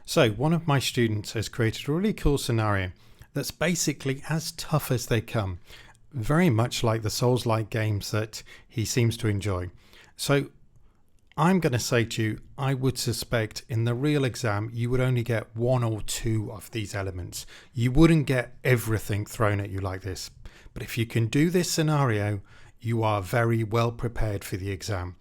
So one of my students has created a really cool scenario that's basically as tough as they come, very much like the Souls-like games that he seems to enjoy. So I'm going to say to you, I would suspect in the real exam you would only get one or two of these elements. You wouldn't get everything thrown at you like this. But if you can do this scenario, you are very well prepared for the exam.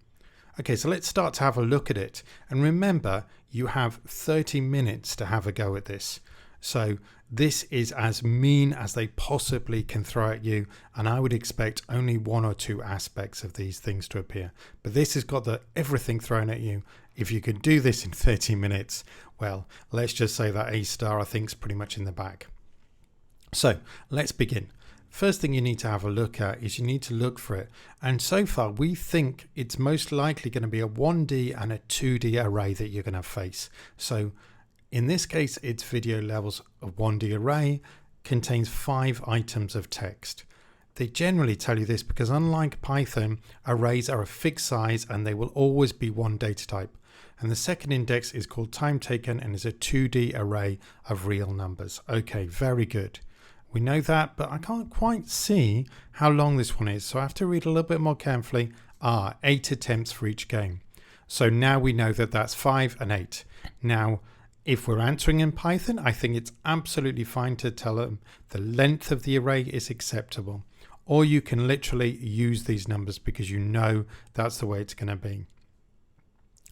Okay, so let's start to have a look at it. And remember, you have 30 minutes to have a go at this. So this is as mean as they possibly can throw at you. And I would expect only one or two aspects of these things to appear. But this has got everything thrown at you. If you could do this in 30 minutes, well, let's just say that A star I think is pretty much in the bag. So let's begin. First thing you need to have a look at is you need to look for it. And so far we think it's most likely going to be a 1D and a 2D array that you're going to face. So in this case, its video levels of 1D array contains 5 items of text. They generally tell you this because unlike Python, arrays are a fixed size and they will always be one data type. And the second index is called time taken and is a 2D array of real numbers. Okay, very good. We know that, but I can't quite see how long this one is. So I have to read a little bit more carefully. 8 attempts for each game. So now we know that that's 5 and 8. Now, if we're answering in Python, I think it's absolutely fine to tell them the length of the array is acceptable. Or you can literally use these numbers because you know that's the way it's going to be.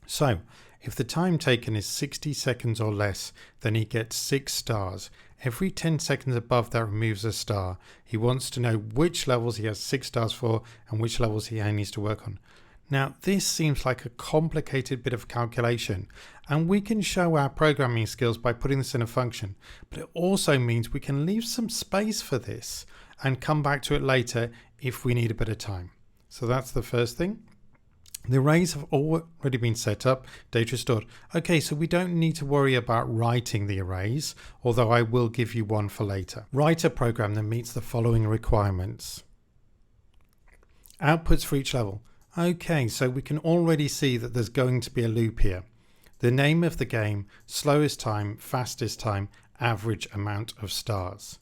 So if the time taken is 60 seconds or less, then he gets 6 stars. Every 10 seconds above that removes a star. He wants to know which levels he has 6 stars for and which levels he needs to work on. Now, this seems like a complicated bit of calculation, and we can show our programming skills by putting this in a function, but it also means we can leave some space for this and come back to it later if we need a bit of time. So that's the first thing. The arrays have already been set up, data is stored. Okay, so we don't need to worry about writing the arrays, although I will give you one for later. Write a program that meets the following requirements. Outputs for each level. Okay, so we can already see that there's going to be a loop here. The name of the game, slowest time, fastest time, average amount of stars.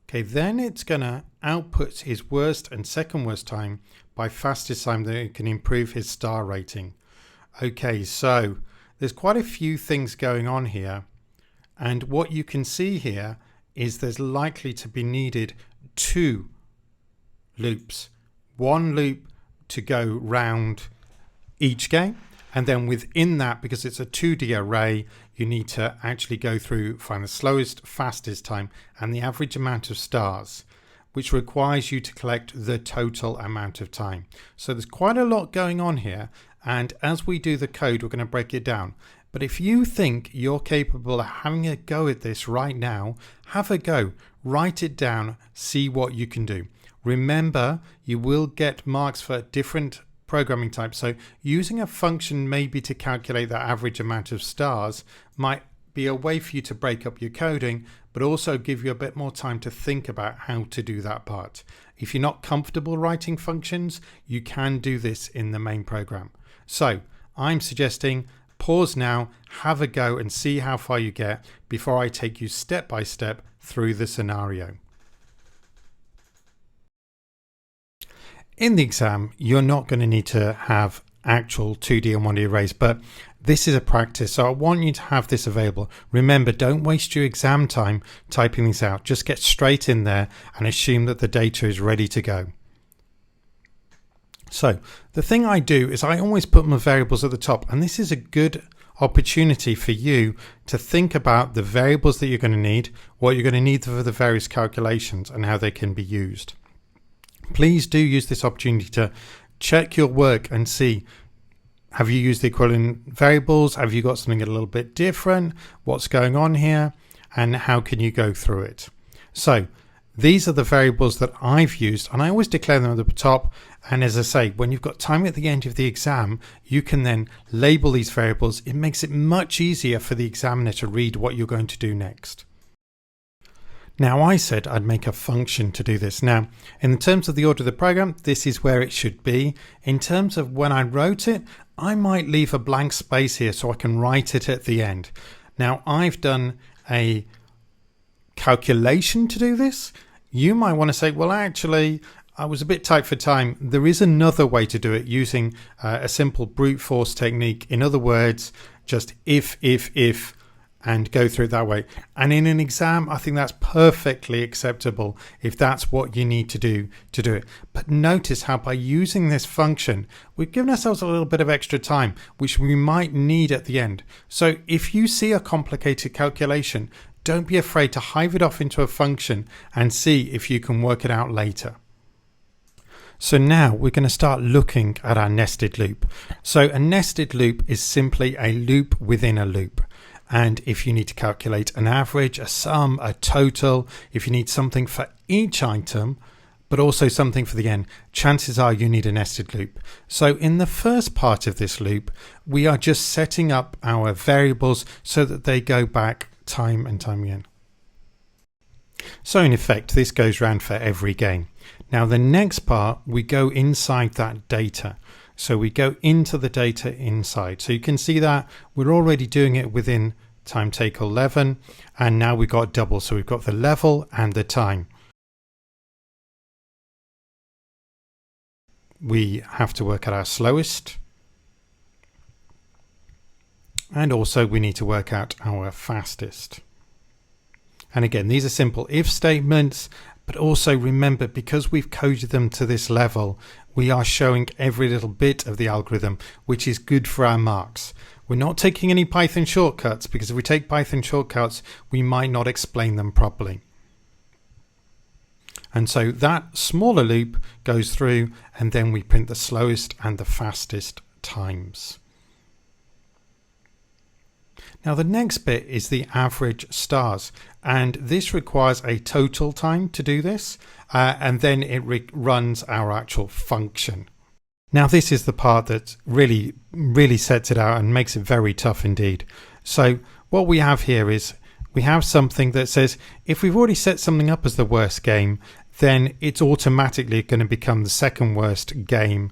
Okay, then it's going to output his worst and second worst time by fastest time that it can improve his star rating. Okay, so there's quite a few things going on here. And what you can see here is there's likely to be needed 2 loops. One loop to go round each game. And then within that, because it's a 2D array, you need to actually go through, find the slowest, fastest time and the average amount of stars, which requires you to collect the total amount of time. So there's quite a lot going on here. And as we do the code, we're going to break it down. But if you think you're capable of having a go at this right now, have a go, write it down, see what you can do. Remember, you will get marks for different programming types. So using a function maybe to calculate that average amount of stars might be a way for you to break up your coding, but also give you a bit more time to think about how to do that part. If you're not comfortable writing functions, you can do this in the main program. So I'm suggesting pause now, have a go and see how far you get before I take you step by step through the scenario. In the exam, you're not going to need to have actual 2D and 1D arrays, but this is a practice, so I want you to have this available. Remember, don't waste your exam time typing these out. Just get straight in there and assume that the data is ready to go. So the thing I do is I always put my variables at the top, and this is a good opportunity for you to think about the variables that you're going to need, what you're going to need for the various calculations and how they can be used. Please do use this opportunity to check your work and see, have you used the equivalent variables? Have you got something a little bit different? What's going on here? And how can you go through it? So these are the variables that I've used, and I always declare them at the top. And as I say, when you've got time at the end of the exam, you can then label these variables. It makes it much easier for the examiner to read what you're going to do next. Now I said I'd make a function to do this. Now, in terms of the order of the program, this is where it should be. In terms of when I wrote it, I might leave a blank space here so I can write it at the end. Now I've done a calculation to do this. You might want to say, well, actually, I was a bit tight for time. There is another way to do it using a simple brute force technique. In other words, just if, and go through it that way. And in an exam, I think that's perfectly acceptable if that's what you need to do it. But notice how by using this function, we've given ourselves a little bit of extra time, which we might need at the end. So if you see a complicated calculation, don't be afraid to hive it off into a function and see if you can work it out later. So now we're going to start looking at our nested loop. So a nested loop is simply a loop within a loop. And if you need to calculate an average, a sum, a total, if you need something for each item, but also something for the end, chances are you need a nested loop. So in the first part of this loop, we are just setting up our variables so that they go back time and time again. So in effect, this goes round for every game. Now the next part, we go inside that data. So we go into the data inside. So you can see that we're already doing it within time table 11. And now we've got double. So we've got the level and the time. We have to work out our slowest. And also we need to work out our fastest. And again, these are simple if statements, but also remember, because we've coded them to this level, we are showing every little bit of the algorithm, which is good for our marks. We're not taking any Python shortcuts, because if we take Python shortcuts, we might not explain them properly. And so that smaller loop goes through, and then we print the slowest and the fastest times. Now the next bit is the average stars, and this requires a total time to do this, and then it runs our actual function. Now this is the part that really sets it out and makes it very tough indeed. So what we have here is we have something that says if we've already set something up as the worst game, then it's automatically going to become the second worst game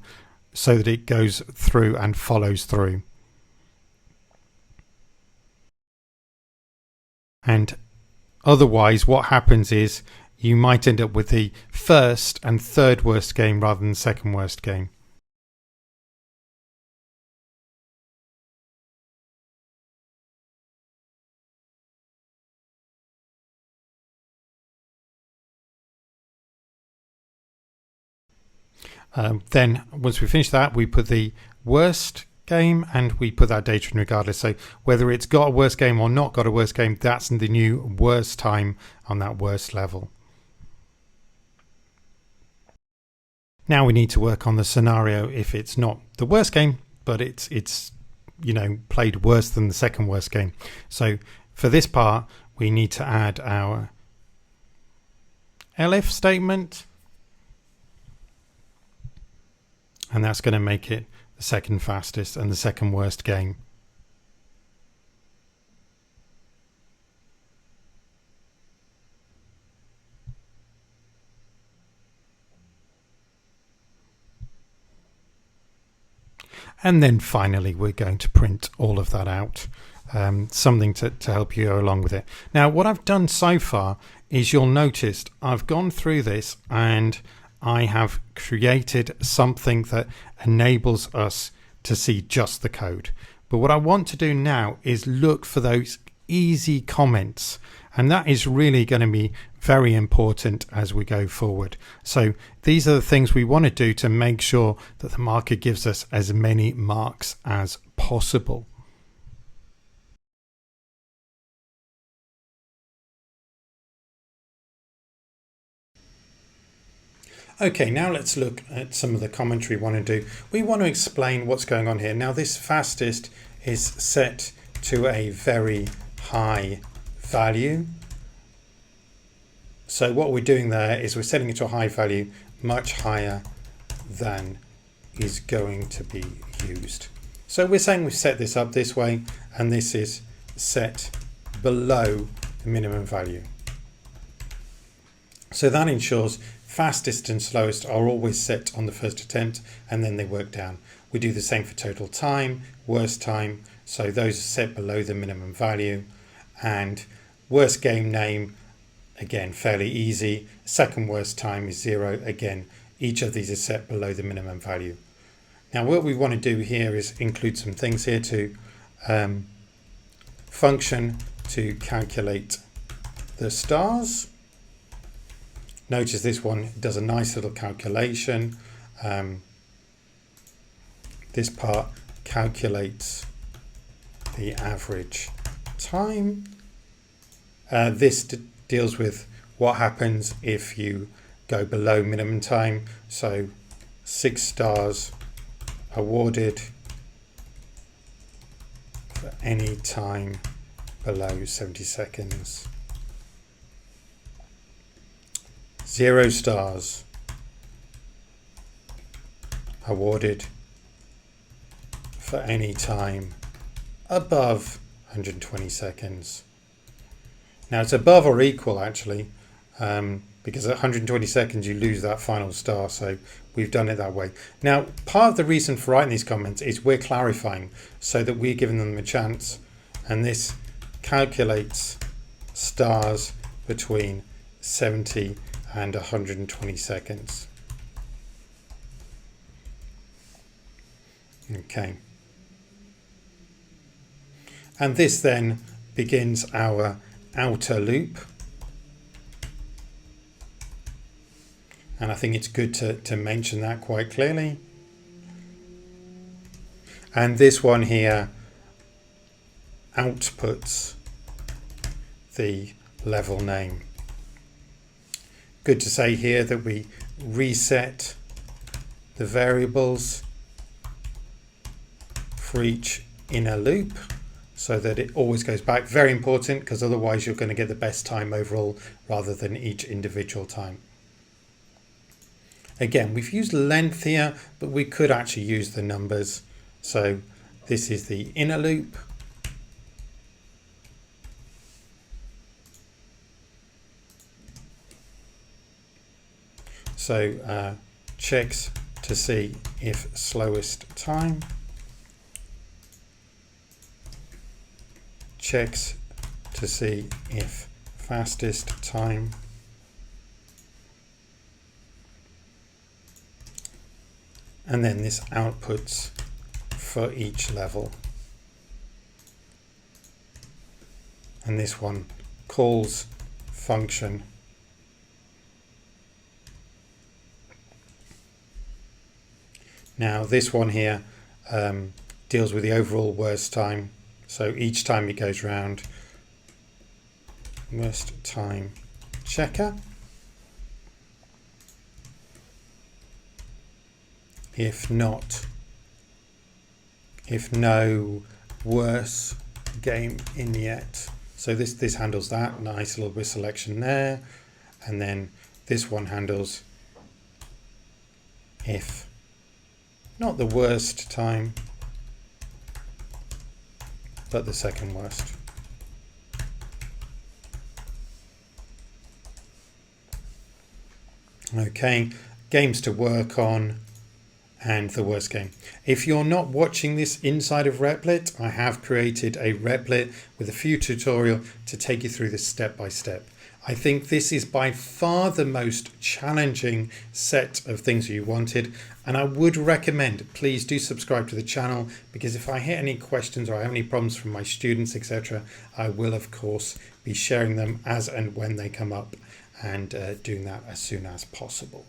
so that it goes through and follows through. And otherwise, what happens is you might end up with the first and third worst game rather than the second worst game. Then once we finish that, we put the worst game and we put that data in regardless. So whether it's got a worst game or not got a worst game, that's the new worst time on that worst level. Now we need to work on the scenario if it's not the worst game, but it's played worse than the second worst game. So for this part, we need to add our elif statement, and that's going to make it the second fastest and the second worst game. And then finally, we're going to print all of that out, something to help you go along with it. Now, what I've done so far is you'll notice I've gone through this and I have created something that enables us to see just the code. But what I want to do now is look for those easy comments. And that is really going to be very important as we go forward. So these are the things we want to do to make sure that the marker gives us as many marks as possible. Okay, now let's look at some of the commentary we want to do. We want to explain what's going on here. Now this fastest is set to a very high value. So what we're doing there is we're setting it to a high value, much higher than is going to be used. So we're saying we've set this up this way, and this is set below the minimum value. So that ensures fastest and slowest are always set on the first attempt, and then they work down. We do the same for total time, worst time, So those are set below the minimum value. And worst game name, again, fairly easy. Second worst time is 0. Again, each of these is set below the minimum value. Now what we want to do here is include some things here to function to calculate the stars. Notice this one does a nice little calculation. This part calculates the average time. This deals with what happens if you go below minimum time. So 6 stars awarded for any time below 70 seconds. 0 stars awarded for any time above 120 seconds. Now it's above or equal actually, because at 120 seconds you lose that final star, so we've done it that way. Now part of the reason for writing these comments is we're clarifying so that we're giving them a chance, and this calculates stars between 70 and 120 seconds. Okay. And this then begins our outer loop. And I think it's good to mention that quite clearly. And this one here outputs the level name. Good to say here that we reset the variables for each inner loop so that it always goes back. Very important, because otherwise you're going to get the best time overall rather than each individual time. Again, we've used length here, but we could actually use the numbers. So this is the inner loop. So checks to see if slowest time, checks to see if fastest time, and then this outputs for each level. And this one calls function Now this one here deals with the overall worst time. So each time it goes round, worst time checker. If no worse game in yet. So this handles that. Nice little bit of selection there. And then this one handles if not the worst time, but the second worst. Okay, games to work on and the worst game. If you're not watching this inside of Replit, I have created a Replit with a few tutorials to take you through this step by step. I think this is by far the most challenging set of things you wanted, and I would recommend please do subscribe to the channel, because if I hit any questions or I have any problems from my students, etc., I will of course be sharing them as and when they come up, and doing that as soon as possible.